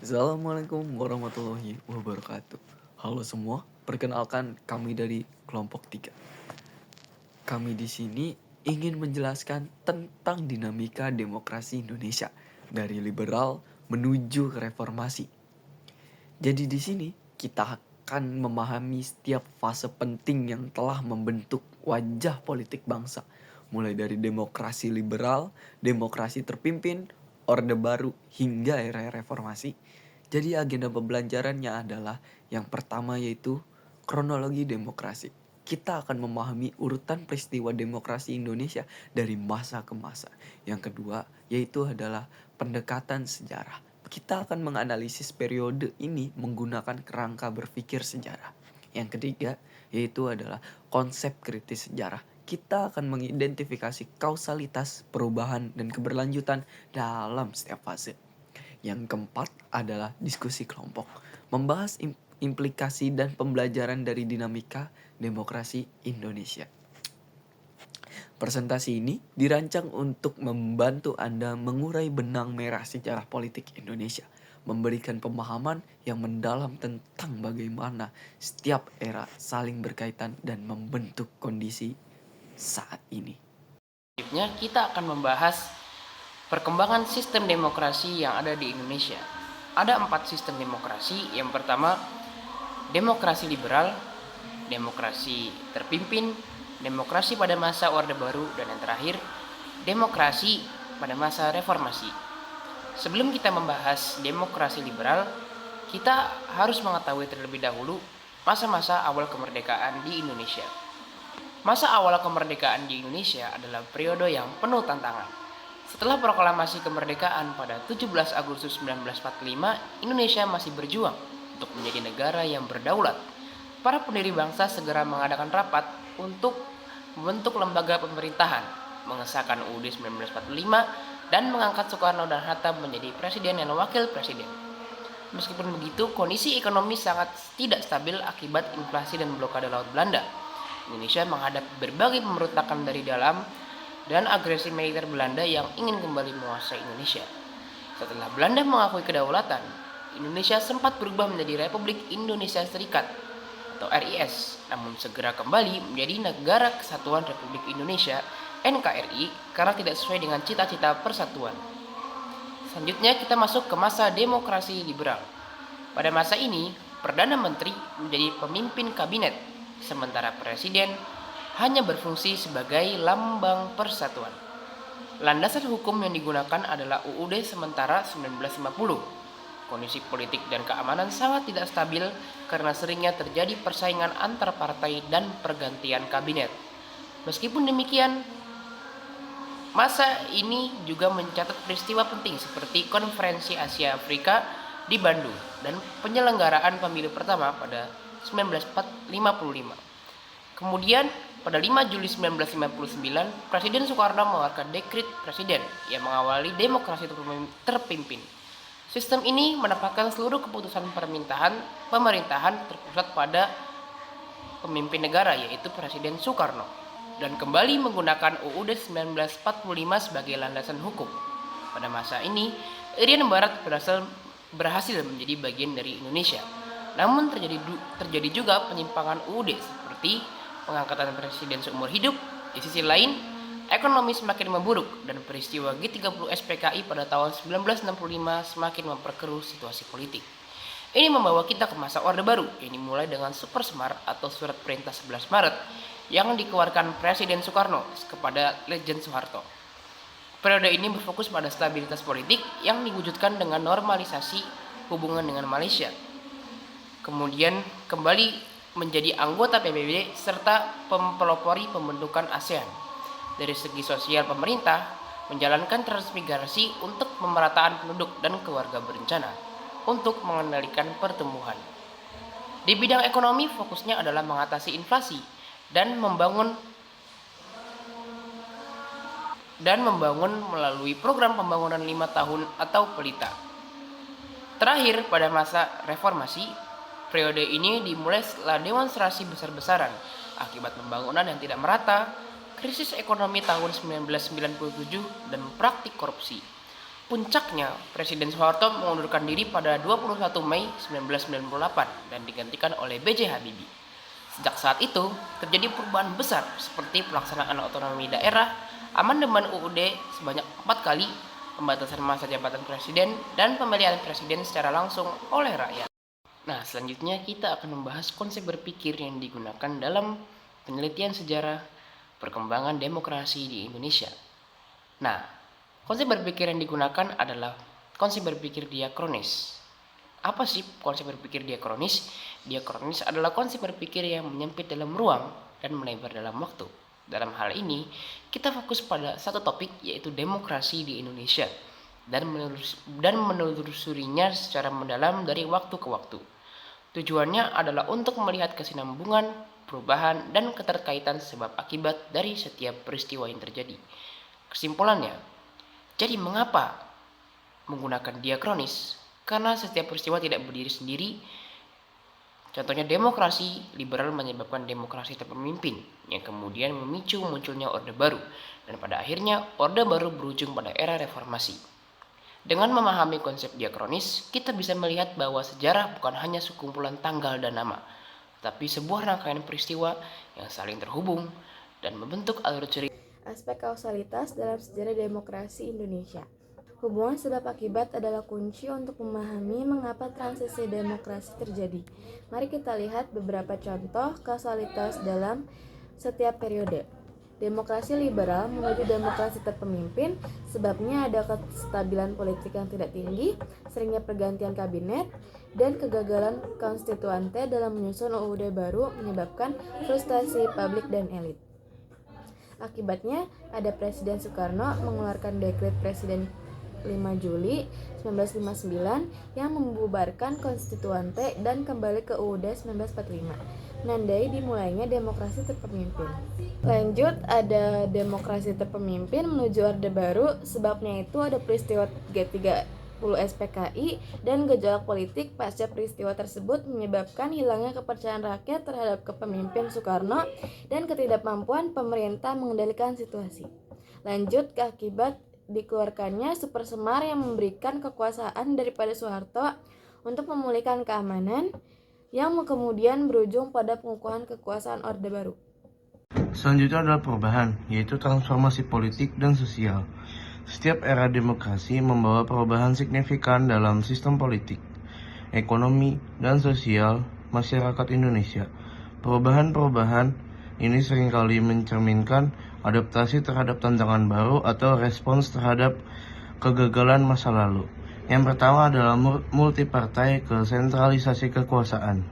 Assalamualaikum warahmatullahi wabarakatuh. Halo semua, perkenalkan kami dari kelompok 3. Kami di sini ingin menjelaskan tentang dinamika demokrasi Indonesia dari liberal menuju ke reformasi. Jadi di sini kita akan memahami setiap fase penting yang telah membentuk wajah politik bangsa, mulai dari demokrasi liberal, demokrasi terpimpin, orde baru hingga era reformasi. Jadi agenda pembelajarannya adalah yang pertama yaitu kronologi demokrasi. Kita akan memahami urutan peristiwa demokrasi Indonesia dari masa ke masa. Yang kedua yaitu adalah pendekatan sejarah. Kita akan menganalisis periode ini menggunakan kerangka berpikir sejarah. Yang ketiga yaitu adalah konsep kritis sejarah. Kita akan mengidentifikasi kausalitas, perubahan, dan keberlanjutan dalam setiap fase. Yang keempat adalah diskusi kelompok, membahas implikasi dan pembelajaran dari dinamika demokrasi Indonesia. Presentasi ini dirancang untuk membantu Anda mengurai benang merah sejarah politik Indonesia, memberikan pemahaman yang mendalam tentang bagaimana setiap era saling berkaitan dan membentuk kondisi saat ini. Selanjutnya kita akan membahas perkembangan sistem demokrasi yang ada di Indonesia. Ada 4 sistem demokrasi. Yang pertama, demokrasi liberal, demokrasi terpimpin, demokrasi pada masa Orde Baru, dan yang terakhir, demokrasi pada masa reformasi. Sebelum kita membahas demokrasi liberal, kita harus mengetahui terlebih dahulu masa-masa awal kemerdekaan di Indonesia. Masa awal kemerdekaan di Indonesia adalah periode yang penuh tantangan. Setelah proklamasi kemerdekaan pada 17 Agustus 1945, Indonesia masih berjuang untuk menjadi negara yang berdaulat. Para pendiri bangsa segera mengadakan rapat untuk membentuk lembaga pemerintahan, mengesahkan UUD 1945, dan mengangkat Soekarno dan Hatta menjadi presiden dan wakil presiden. Meskipun begitu, kondisi ekonomi sangat tidak stabil akibat inflasi dan blokade Laut Belanda. Indonesia menghadapi berbagai pemberontakan dari dalam dan agresi militer Belanda yang ingin kembali menguasai Indonesia. Setelah Belanda mengakui kedaulatan, Indonesia sempat berubah menjadi Republik Indonesia Serikat atau RIS, namun segera kembali menjadi Negara Kesatuan Republik Indonesia NKRI karena tidak sesuai dengan cita-cita persatuan. Selanjutnya kita masuk ke masa demokrasi liberal. Pada masa ini, Perdana Menteri menjadi pemimpin kabinet, sementara Presiden hanya berfungsi sebagai lambang persatuan. Landasan hukum yang digunakan adalah UUD sementara 1950. Kondisi politik dan keamanan sangat tidak stabil karena seringnya terjadi persaingan antar partai dan pergantian kabinet. Meskipun demikian, masa ini juga mencatat peristiwa penting seperti Konferensi Asia Afrika di Bandung dan penyelenggaraan pemilu pertama pada 1955. Kemudian pada 5 Juli 1959, Presiden Soekarno mengeluarkan dekret presiden yang mengawali demokrasi terpimpin. Sistem ini menempatkan seluruh keputusan pemerintahan terpusat pada pemimpin negara yaitu Presiden Soekarno dan kembali menggunakan UUD 1945 sebagai landasan hukum. Pada masa ini, Irian Barat berhasil menjadi bagian dari Indonesia. Namun terjadi juga penyimpangan UUD seperti pengangkatan presiden seumur hidup. Di sisi lain, ekonomi semakin memburuk dan peristiwa G30 SPKI pada tahun 1965 semakin memperkeruh situasi politik. Ini membawa kita ke masa Orde Baru yang dimulai dengan Super Semar atau Surat Perintah 11 Maret yang dikeluarkan Presiden Soekarno kepada Lejen Soeharto. Periode ini berfokus pada stabilitas politik yang diwujudkan dengan normalisasi hubungan dengan Malaysia. Kemudian kembali menjadi anggota PBB serta mempelopori pembentukan ASEAN. Dari segi sosial, pemerintah menjalankan transmigrasi untuk pemerataan penduduk dan keluarga berencana untuk mengendalikan pertumbuhan. Di bidang ekonomi, fokusnya adalah mengatasi inflasi dan membangun melalui program pembangunan 5 tahun atau PELITA. Terakhir, pada masa reformasi, periode ini dimulai setelah demonstrasi besar-besaran akibat pembangunan yang tidak merata, krisis ekonomi tahun 1997, dan praktik korupsi. Puncaknya, Presiden Soeharto mengundurkan diri pada 21 Mei 1998 dan digantikan oleh B.J. Habibie. Sejak saat itu, terjadi perubahan besar seperti pelaksanaan otonomi daerah, amandemen UUD sebanyak 4 kali, pembatasan masa jabatan presiden, dan pemilihan presiden secara langsung oleh rakyat. Nah, selanjutnya kita akan membahas konsep berpikir yang digunakan dalam penelitian sejarah perkembangan demokrasi di Indonesia. Nah, konsep berpikir yang digunakan adalah konsep berpikir diakronis. Apa sih konsep berpikir diakronis? Diakronis adalah konsep berpikir yang menyempit dalam ruang dan melebar dalam waktu. Dalam hal ini, kita fokus pada satu topik, yaitu demokrasi di Indonesia, dan menelusurinya secara mendalam dari waktu ke waktu. Tujuannya adalah untuk melihat kesinambungan, perubahan, dan keterkaitan sebab akibat dari setiap peristiwa yang terjadi. Kesimpulannya, jadi mengapa menggunakan diakronis? Karena setiap peristiwa tidak berdiri sendiri. Contohnya demokrasi liberal menyebabkan demokrasi terpemimpin, yang kemudian memicu munculnya Orde Baru, dan pada akhirnya Orde Baru berujung pada era reformasi. Dengan memahami konsep diakronis, kita bisa melihat bahwa sejarah bukan hanya sekumpulan tanggal dan nama, tapi sebuah rangkaian peristiwa yang saling terhubung dan membentuk alur cerita. Aspek kausalitas dalam sejarah demokrasi Indonesia. Hubungan sebab akibat adalah kunci untuk memahami mengapa transisi demokrasi terjadi. Mari kita lihat beberapa contoh kausalitas dalam setiap periode. Demokrasi liberal menuju demokrasi terpemimpin, sebabnya ada kestabilan politik yang tidak tinggi, seringnya pergantian kabinet, dan kegagalan konstituante dalam menyusun UUD baru menyebabkan frustasi publik dan elit. Akibatnya, ada Presiden Soekarno mengeluarkan dekret Presiden 5 Juli 1959 yang membubarkan konstituante dan kembali ke UUD 1945, menandai dimulainya demokrasi terpemimpin. Lanjut, ada demokrasi terpemimpin menuju Orde Baru, sebabnya itu ada peristiwa G30 SPKI dan gejolak politik pasca peristiwa tersebut menyebabkan hilangnya kepercayaan rakyat terhadap kepemimpinan Soekarno dan ketidakmampuan pemerintah mengendalikan situasi. Lanjut ke akibat dikeluarkannya Super Semar yang memberikan kekuasaan daripada Soeharto untuk memulihkan keamanan yang kemudian berujung pada pengukuhan kekuasaan Orde Baru. Selanjutnya adalah perubahan, yaitu transformasi politik dan sosial. Setiap era demokrasi membawa perubahan signifikan dalam sistem politik, ekonomi, dan sosial masyarakat Indonesia. Perubahan-perubahan ini seringkali mencerminkan adaptasi terhadap tantangan baru atau respons terhadap kegagalan masa lalu. Yang pertama adalah multipartai ke sentralisasi kekuasaan,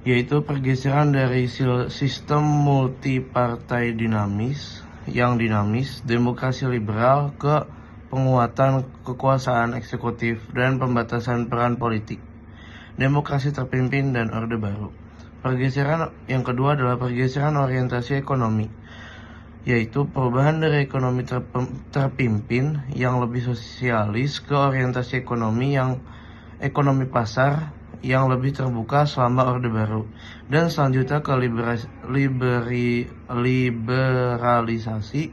yaitu pergeseran dari sistem multipartai dinamis demokrasi liberal ke penguatan kekuasaan eksekutif dan pembatasan peran politik, demokrasi terpimpin dan Orde Baru. Pergeseran yang kedua adalah pergeseran orientasi ekonomi, yaitu perubahan dari ekonomi terpimpin yang lebih sosialis ke orientasi ekonomi pasar yang lebih terbuka selama Orde Baru, dan selanjutnya ke liberalisasi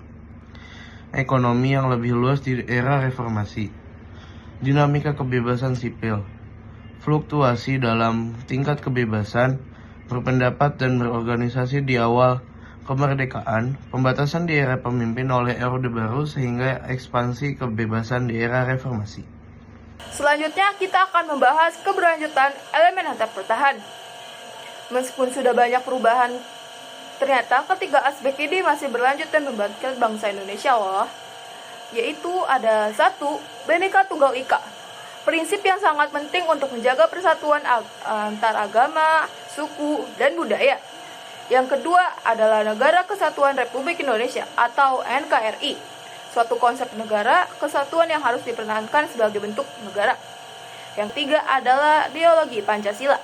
ekonomi yang lebih luas di era reformasi. Dinamika kebebasan sipil, fluktuasi dalam tingkat kebebasan berpendapat dan berorganisasi di awal kemerdekaan, pembatasan di era pemimpin oleh Orde Baru sehingga ekspansi kebebasan di era reformasi. Selanjutnya kita akan membahas keberlanjutan elemen antar bertahan. Meskipun sudah banyak perubahan, ternyata ketiga aspek ini masih berlanjut dan membangkitkan bangsa Indonesia loh. Yaitu ada 1. Bhinneka Tunggal Ika. Prinsip yang sangat penting untuk menjaga persatuan antar agama, suku, dan budaya. Yang kedua adalah Negara Kesatuan Republik Indonesia atau NKRI. Suatu konsep negara kesatuan yang harus dipertahankan sebagai bentuk negara. Yang ketiga adalah ideologi Pancasila,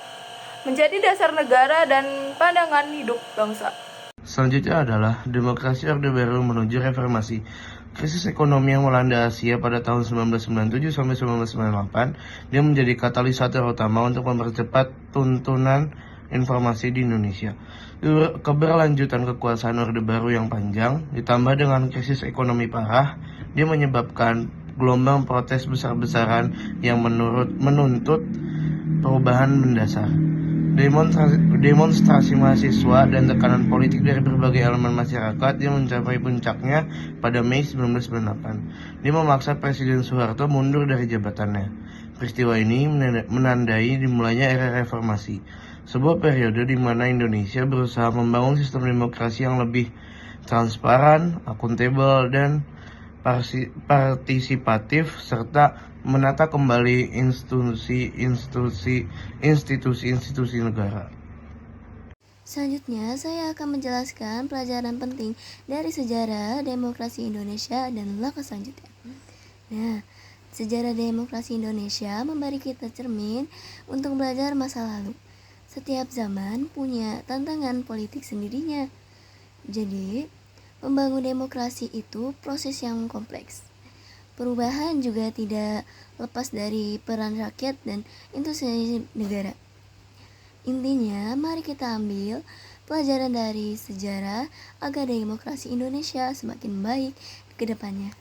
menjadi dasar negara dan pandangan hidup bangsa. Selanjutnya adalah demokrasi Orde Baru menuju reformasi. Krisis ekonomi yang melanda Asia pada tahun 1997 sampai 1998, dia menjadi katalisator utama untuk mempercepat tuntunan informasi di Indonesia. Keberlanjutan kekuasaan Orde Baru yang panjang ditambah dengan krisis ekonomi parah, dia menyebabkan gelombang protes besar-besaran yang menuntut perubahan mendasar. Demonstrasi mahasiswa dan tekanan politik dari berbagai elemen masyarakat yang mencapai puncaknya pada Mei 1998. Dia memaksa Presiden Soeharto mundur dari jabatannya. Peristiwa ini menandai dimulainya era reformasi, sebuah periode di mana Indonesia berusaha membangun sistem demokrasi yang lebih transparan, akuntabel, dan partisipatif, serta menata kembali institusi negara. Selanjutnya, saya akan menjelaskan pelajaran penting dari sejarah demokrasi Indonesia dan langkah selanjutnya. Nah, sejarah demokrasi Indonesia memberi kita cermin untuk belajar masa lalu. Setiap zaman punya tantangan politik sendirinya. Jadi, membangun demokrasi itu proses yang kompleks. Perubahan juga tidak lepas dari peran rakyat dan institusi negara. Intinya, mari kita ambil pelajaran dari sejarah agar demokrasi Indonesia semakin baik ke depannya.